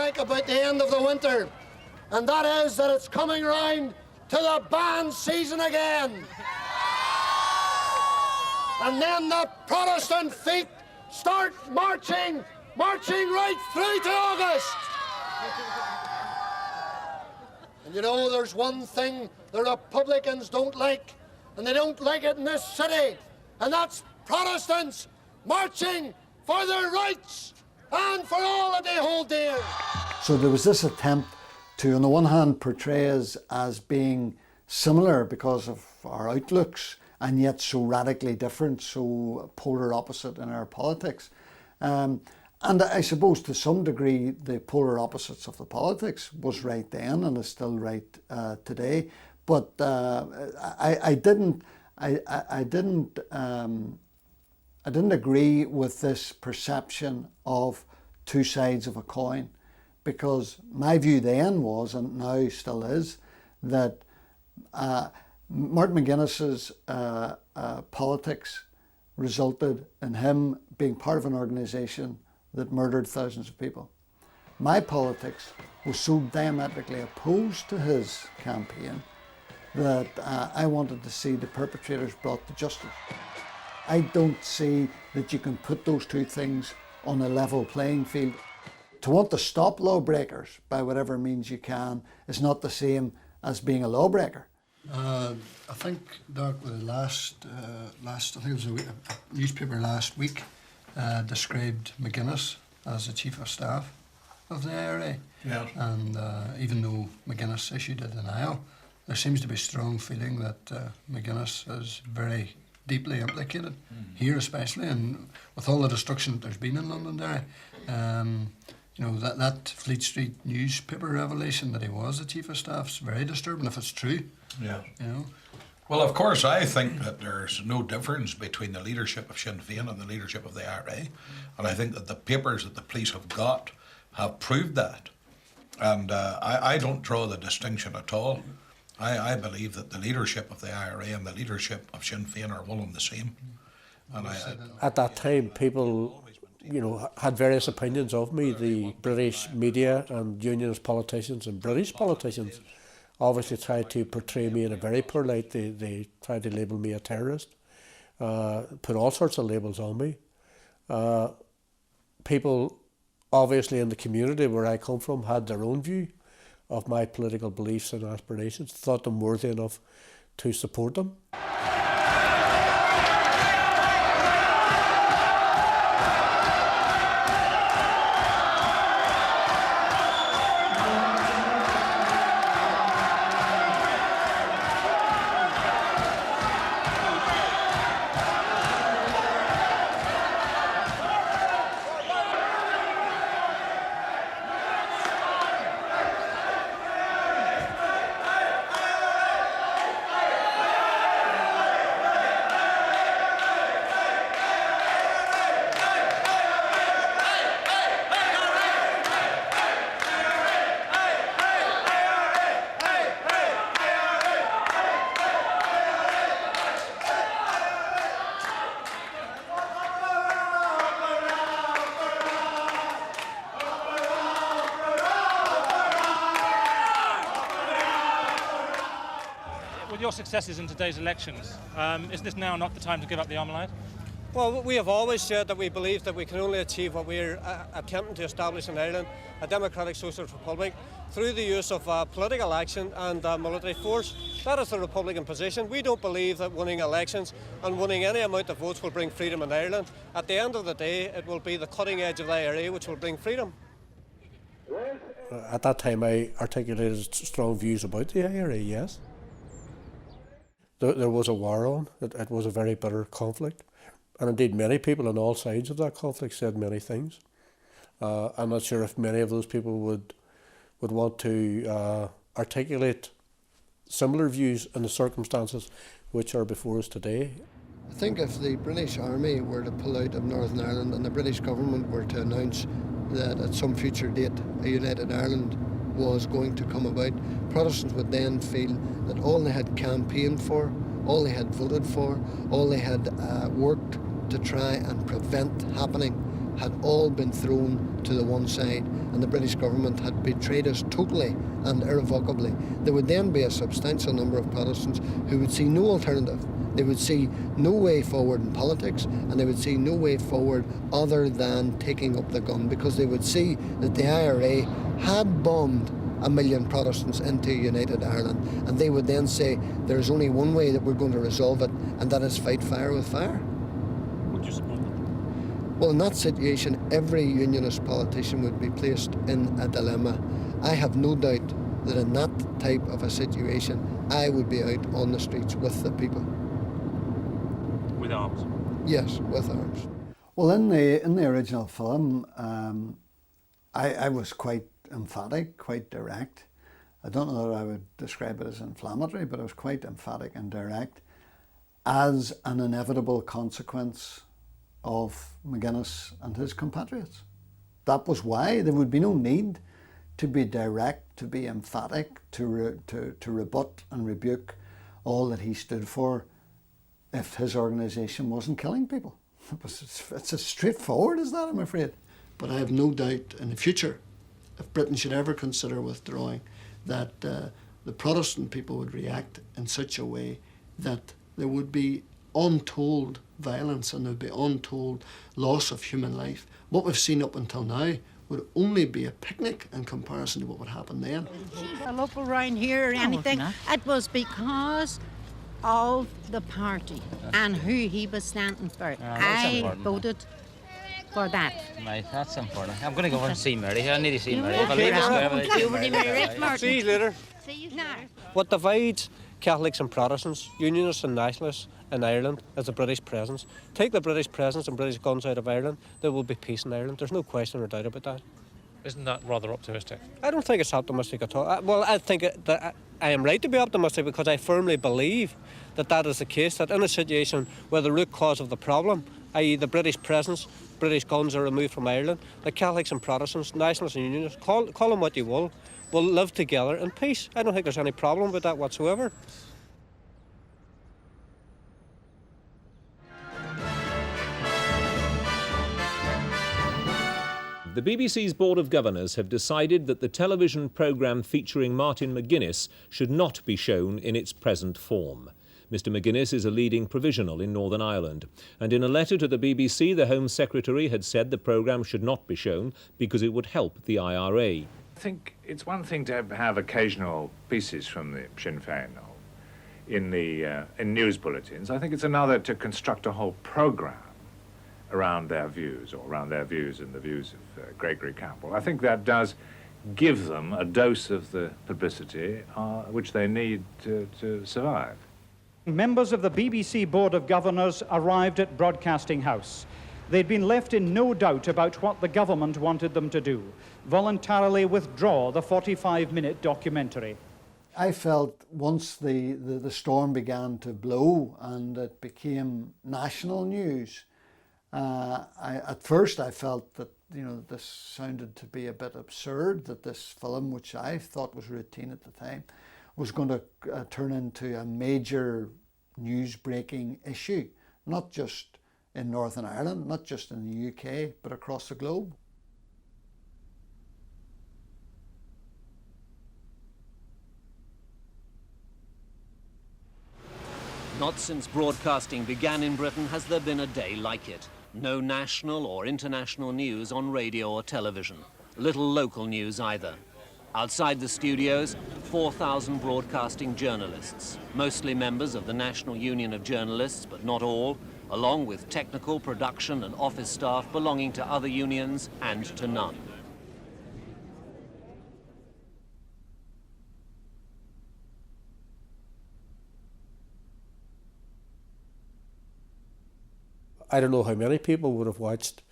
like about the end of the winter, and that is that it's coming round to the band season again. And then the Protestant feet start marching right through to August. And you know, there's one thing the Republicans don't like, and they don't like it in this city, and that's Protestants marching for their rights and for all that they hold dear. So there was this attempt to, on the one hand, portray us as being similar because of our outlooks, and yet so radically different, so polar opposite in our politics. And I suppose to some degree the polar opposites of the politics was right then and is still right today. But I didn't agree with this perception of two sides of a coin, because my view then was, and now still is, that Martin McGuinness's politics resulted in him being part of an organisation that murdered thousands of people. My politics was so diametrically opposed to his campaign that I wanted to see the perpetrators brought to justice. I don't see that you can put those two things on a level playing field. To want to stop lawbreakers by whatever means you can is not the same as being a lawbreaker. I think, Doc, I think it was a newspaper last week described McGuinness as the Chief of Staff of the IRA. Yeah. And even though McGuinness issued a denial, there seems to be strong feeling that McGuinness is very deeply implicated, here especially, and with all the destruction that there's been in Londonderry. You know, that Fleet Street newspaper revelation that he was the Chief of Staff is very disturbing if it's true. Yeah. You know? Well, of course, I think that there's no difference between the leadership of Sinn Féin and the leadership of the IRA. And I think that the papers that the police have got have proved that. And I don't draw the distinction at all. I believe that the leadership of the IRA and the leadership of Sinn Féin are one and the same. And at that time, people, you know, had various opinions of me. The British media and Unionist politicians and British politicians obviously tried to portray me in a very poor light. They tried to label me a terrorist, put all sorts of labels on me. People, obviously in the community where I come from, had their own view of my political beliefs and aspirations, thought them worthy enough to support them. With your successes in today's elections, is this now not the time to give up the Armalite? Well, we have always said that we believe that we can only achieve what we're attempting to establish in Ireland, a democratic socialist republic, through the use of political action and military force. That is the Republican position. We don't believe that winning elections and winning any amount of votes will bring freedom in Ireland. At the end of the day, it will be the cutting edge of the IRA which will bring freedom. At that time, I articulated strong views about the IRA, yes. There was a war on. It was a very bitter conflict. And indeed, many people on all sides of that conflict said many things. I'm not sure if many of those people would want to articulate similar views in the circumstances which are before us today. I think if the British Army were to pull out of Northern Ireland and the British government were to announce that at some future date a united Ireland was going to come about, Protestants would then feel that all they had campaigned for, all they had voted for, all they had worked to try and prevent happening had all been thrown to the one side and the British government had betrayed us totally and irrevocably, there would then be a substantial number of Protestants who would see no alternative. They would see no way forward in politics, and they would see no way forward other than taking up the gun, because they would see that the IRA had bombed 1 million Protestants into United Ireland, and they would then say there's only one way that we're going to resolve it, and that is fight fire with fire. Would you support that? Well, in that situation, every Unionist politician would be placed in a dilemma. I have no doubt that in that type of a situation, I would be out on the streets with the people. With arms? Yes, with arms. Well, in the original film, I was quite emphatic, quite direct. I don't know that I would describe it as inflammatory, but I was quite emphatic and direct as an inevitable consequence of McGuinness and his compatriots. That was why there would be no need to be direct, to be emphatic, to rebut and rebuke all that he stood for if his organisation wasn't killing people. It's as straightforward as that, I'm afraid. But I have no doubt in the future, if Britain should ever consider withdrawing, that the Protestant people would react in such a way that there would be untold violence and there would be untold loss of human life. What we've seen up until now would only be a picnic in comparison to what would happen then. Up around here or anything. It was because of the party and who he was standing for. I voted for that. Right, that's important. I'm going to go over and see Mary. I need to see Mary. Okay, I'll leave this well, wherever you will be right, Martin. See you later. See you later. What divides Catholics and Protestants, Unionists and Nationalists in Ireland is the British presence. Take the British presence and British guns out of Ireland, there will be peace in Ireland. There's no question or doubt about that. Isn't that rather optimistic? I don't think it's optimistic at all. Well, I think that I am right to be optimistic because I firmly believe that that is the case, that in a situation where the root cause of the problem, i.e. the British presence, British guns are removed from Ireland, the Catholics and Protestants, Nationalists and Unionists, call them what you will live together in peace. I don't think there's any problem with that whatsoever. The BBC's Board of Governors have decided that the television programme featuring Martin McGuinness should not be shown in its present form. Mr McGuinness is a leading provisional in Northern Ireland, and in a letter to the BBC, the Home Secretary had said the programme should not be shown because it would help the IRA. I think it's one thing to have occasional pieces from the Sinn Féin in news bulletins. I think it's another to construct a whole programme around their views, or around their views and the views of Gregory Campbell. I think that does give them a dose of the publicity which they need to survive. Members of the BBC Board of Governors arrived at Broadcasting House. They'd been left in no doubt about what the government wanted them to do, voluntarily withdraw the 45-minute documentary. I felt once the storm began to blow and it became national news, at first I felt that this sounded to be a bit absurd, that this film, which I thought was routine at the time, was going to turn into a major news-breaking issue, not just in Northern Ireland, not just in the UK, but across the globe. Not since broadcasting began in Britain has there been a day like it. No national or international news on radio or television. Little local news either. Outside the studios, 4,000 broadcasting journalists, mostly members of the National Union of Journalists, but not all, along with technical, production and office staff belonging to other unions and to none. I don't know how many people would have watched